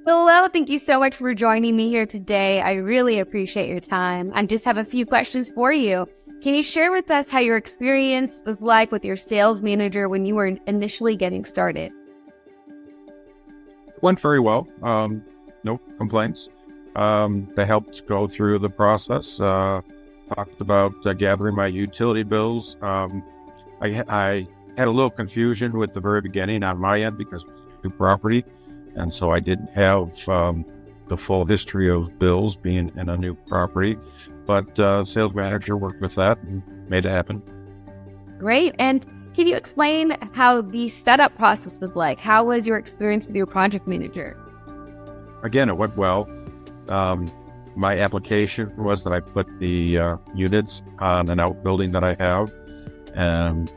Hello, thank you so much for joining me here today. I really appreciate your time. I just have a few questions for you. Can you share with us how your experience was like with your sales manager when you were initially getting started? It went very well. No complaints. They helped go through the process. Talked about gathering my utility bills. I had a little confusion with the very beginning on my end because it was a new property, and so I didn't have the full history of bills being in a new property. But sales manager worked with that and made it happen. Great. And can you explain how the setup process was like? How was your experience with your project manager? Again, it went well. My application was that I put the units on an outbuilding that I have, and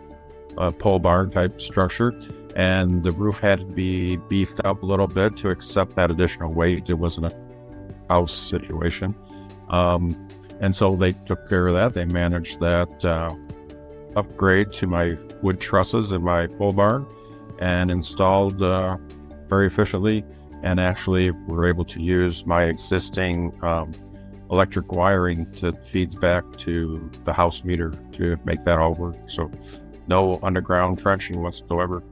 a pole barn type structure, and the roof had to be beefed up a little bit to accept that additional weight. It wasn't a house situation. And so they took care of that. They managed that upgrade to my wood trusses in my pole barn and installed very efficiently, and actually were able to use my existing electric wiring that feeds back to the house meter to make that all work. So no underground trenching whatsoever.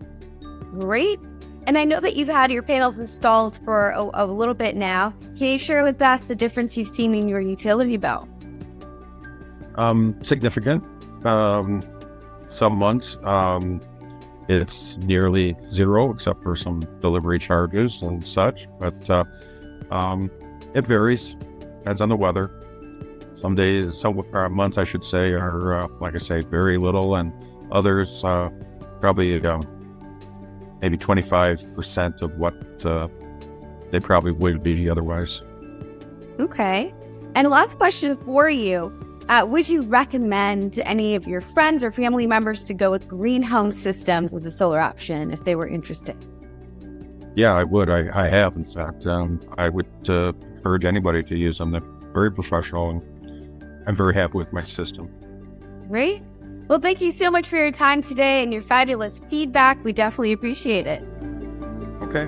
Great. And I know that you've had your panels installed for a little bit now. Can you share with us the difference you've seen in your utility bill? Significant. Some months it's nearly zero, except for some delivery charges and such. But it varies. Depends on the weather. Some days, some months, I should say, are like I say, very little, and others probably maybe 25% of what they probably would be otherwise. Okay. And last question for you. Would you recommend any of your friends or family members to go with green home systems as a solar option if they were interested? Yeah, I would. I have, in fact. I would encourage anybody to use them. They're very professional, and I'm very happy with my system. Great. Well, thank you so much for your time today and your fabulous feedback. We definitely appreciate it. Okay.